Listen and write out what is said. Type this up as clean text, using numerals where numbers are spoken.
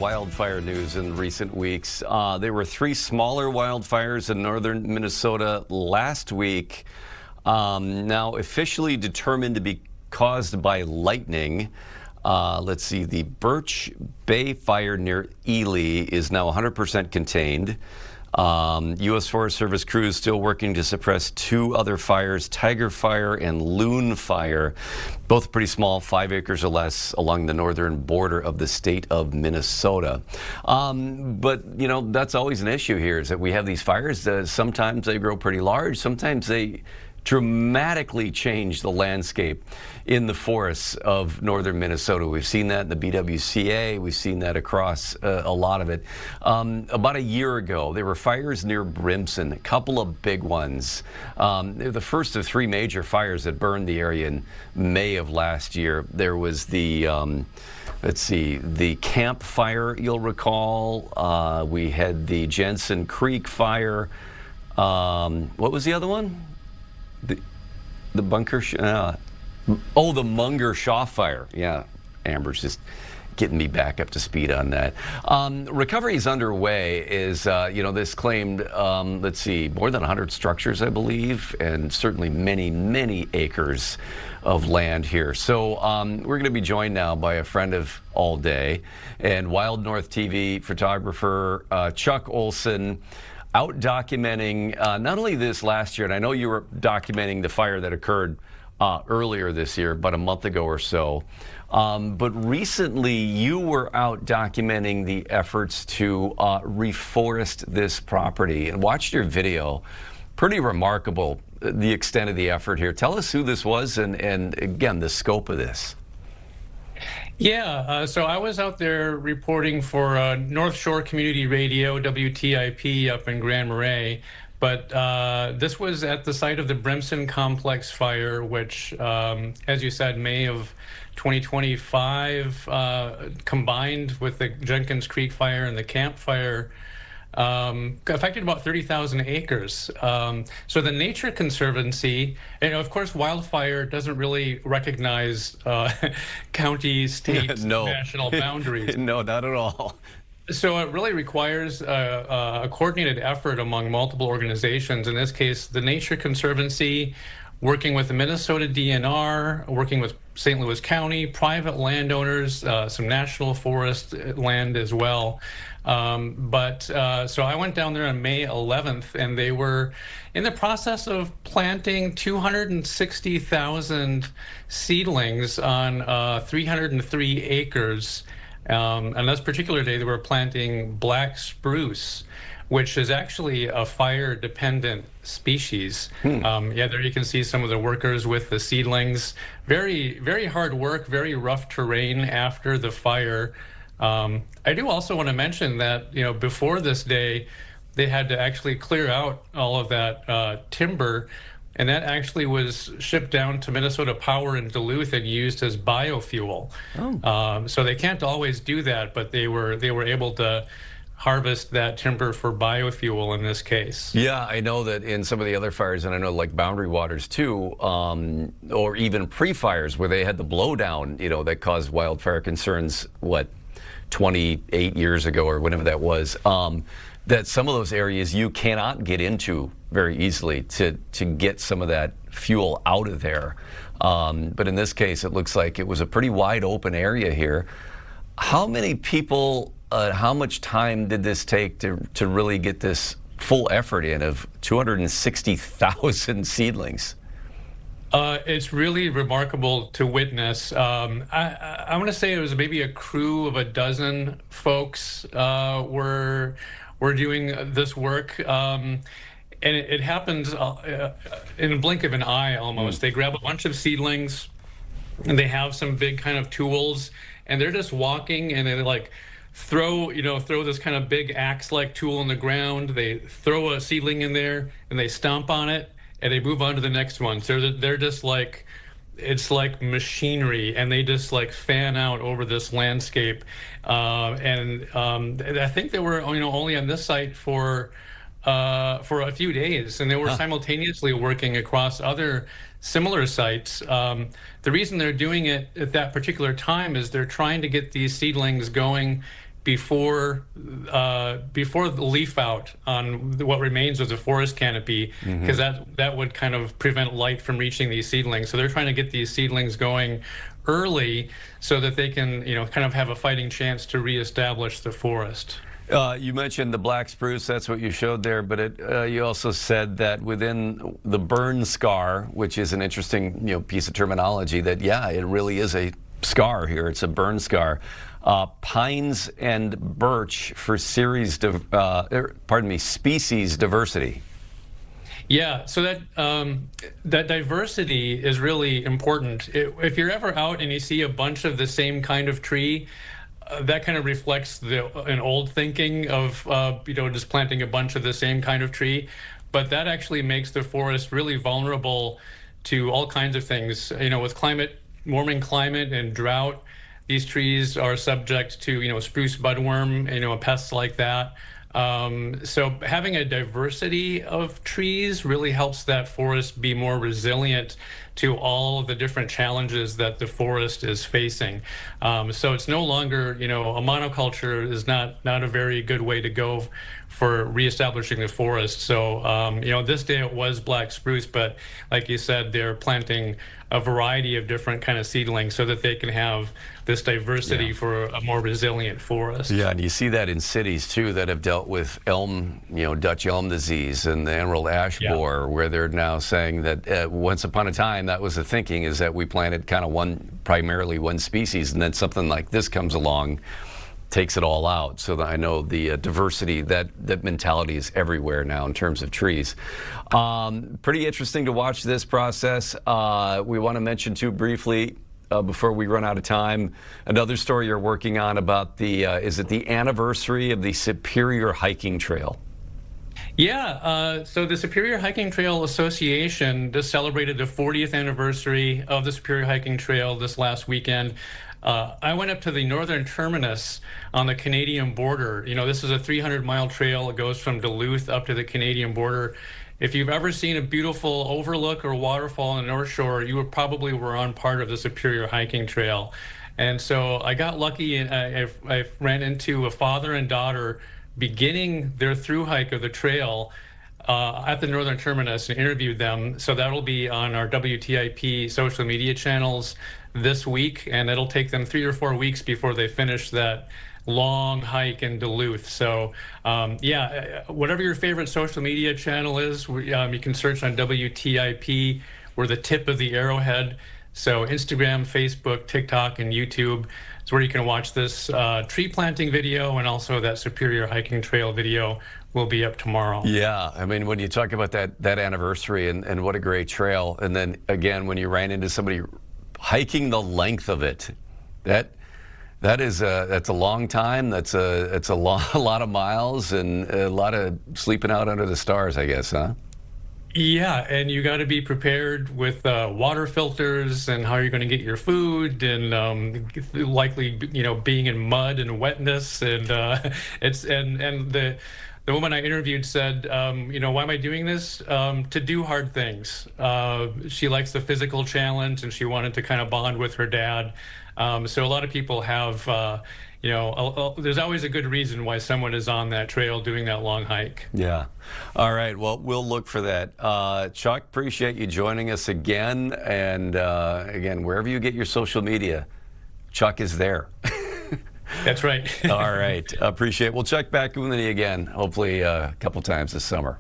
Wildfire news in recent weeks. There were 3 smaller wildfires in northern Minnesota last week, now officially determined to be caused by lightning. Let's see, the Birch Bay fire near Ely is now 100% contained. U.S. Forest Service crews still working to suppress 2 other fires, Tiger Fire and Loon Fire, both pretty small, 5 acres or less, along the northern border of the state of Minnesota. But, you know, that's always an issue here, is that we have these fires. Sometimes they grow pretty large, sometimes they dramatically change the landscape in the forests of northern Minnesota. We've seen that in the BWCA. We've seen that across a lot of it. About a year ago, there were fires near Brimson, a couple of big ones. They're the first of 3 major fires that burned the area in May of last year. There was the let's see, the Camp Fire, you'll recall. We had the Jensen Creek Fire. What was the other one? The bunker, the Munger Shaw Fire. Yeah, Amber's just getting me back up to speed on that. Recovery is underway. This claimed, let's see, more than 100 structures, I believe, and certainly many, many acres of land here. So we're going to be joined now by a friend of all day and Wild North TV photographer Chuck Olsen, out documenting not only this last year, and I know you were documenting the fire that occurred earlier this year, about a month ago or so, but recently you were out documenting the efforts to reforest this property, and watched your video. Pretty remarkable, the extent of the effort here. Tell us who this was and again, the scope of this. Yeah, so I was out there reporting for North Shore Community Radio, WTIP, up in Grand Marais. But this was at the site of the Brimson Complex fire, which, as you said, May of 2025, combined with the Jenkins Creek fire and the Camp Fire, affected about 30,000 acres. So the Nature Conservancy, and of course wildfire doesn't really recognize county, state, national boundaries. No, not at all. So it really requires a coordinated effort among multiple organizations. In this case, the Nature Conservancy, working with the Minnesota DNR, working with St. Louis County, private landowners, some national forest land as well. So I went down there on May 11th, and they were in the process of planting 260,000 seedlings on 303 acres. On this particular day, they were planting black spruce, which is actually a fire-dependent species. Yeah, there you can see some of the workers with the seedlings. Very, very hard work, very rough terrain after the fire. I do also want to mention that, you know, before this day, they had to actually clear out all of that timber, and that actually was shipped down to Minnesota Power in Duluth and used as biofuel. So they can't always do that, but they were able to harvest that timber for biofuel in this case. Yeah, I know that in some of the other fires, and I know like Boundary Waters too, or even pre-fires where they had the blowdown, you know, that caused wildfire concerns, 28 years ago or whatever that was, that some of those areas you cannot get into very easily to get some of that fuel out of there. But in this case, it looks like it was a pretty wide open area here. How many people, how much time did this take to really get this full effort in of 260,000 seedlings? It's really remarkable to witness. I want to say it was maybe a crew of a dozen folks were doing this work, and it happens in a blink of an eye almost. They grab a bunch of seedlings, and they have some big kind of tools, and they're just walking, and they like throw this kind of big axe-like tool in the ground. They throw a seedling in there, and they stomp on it, and they move on to the next one. So they're just like, it's like machinery, and they just like fan out over this landscape. And I think they were, only on this site for a few days, and they were simultaneously working across other similar sites. The reason they're doing it at that particular time is they're trying to get these seedlings going before the leaf out on what remains of the forest canopy, because that would kind of prevent light from reaching these seedlings. So they're trying to get these seedlings going early so that they can, kind of have a fighting chance to reestablish the forest. You mentioned the black spruce, that's what you showed there, but you also said that within the burn scar, which is an interesting piece of terminology, that it really is a scar here. It's a burn scar. Pines and birch for species diversity. Yeah, so that diversity is really important. If you're ever out and you see a bunch of the same kind of tree, that kind of reflects an old thinking of just planting a bunch of the same kind of tree, but that actually makes the forest really vulnerable to all kinds of things. With warming climate and drought, these trees are subject to spruce budworm, pests like that. So having a diversity of trees really helps that forest be more resilient to all of the different challenges that the forest is facing. So it's no longer, a monoculture is not a very good way to go for reestablishing the forest. So, this day it was black spruce, but like you said, they're planting a variety of different kind of seedlings so that they can have this diversity for a more resilient forest. Yeah, and you see that in cities too that have dealt with elm, Dutch elm disease and the emerald ash borer, where they're now saying that once upon a time that was the thinking, is that we planted kind of primarily one species, and then something like this comes along, takes it all out. So that I know the diversity, that mentality is everywhere now in terms of trees. Pretty interesting to watch this process. We want to mention too briefly, before we run out of time, another story you're working on about is it the anniversary of the Superior Hiking Trail? Yeah, so the Superior Hiking Trail Association just celebrated the 40th anniversary of the Superior Hiking Trail this last weekend. I went up to the northern terminus on the Canadian border. This is a 300-mile trail. It goes from Duluth up to the Canadian border. If you've ever seen a beautiful overlook or waterfall on the North Shore, you probably were on part of the Superior Hiking Trail. And so I got lucky, and I ran into a father and daughter beginning their through hike of the trail at the northern terminus, and interviewed them. So that'll be on our WTIP social media channels this week, and it'll take them 3 or 4 weeks before they finish that long hike in Duluth. So whatever your favorite social media channel is, you can search on WTIP. We're the tip of the arrowhead. So Instagram, Facebook, TikTok, and YouTube is where you can watch this tree planting video, and also that Superior Hiking Trail video will be up tomorrow. Yeah, I mean, when you talk about that anniversary and what a great trail, and then again, when you ran into somebody hiking the length of it, that's a long time. That's a lot of miles and a lot of sleeping out under the stars, I guess, huh? Yeah, and you got to be prepared with water filters and how you're going to get your food, and likely being in mud and wetness, and the woman I interviewed said, why am I doing this? To do hard things. She likes the physical challenge, and she wanted to kind of bond with her dad. So a lot of people have, there's always a good reason why someone is on that trail doing that long hike. Yeah. All right. Well, we'll look for that. Chuck, appreciate you joining us again. And again, wherever you get your social media, Chuck is there. That's right. All right. Appreciate it. We'll check back with you again, hopefully a couple times this summer.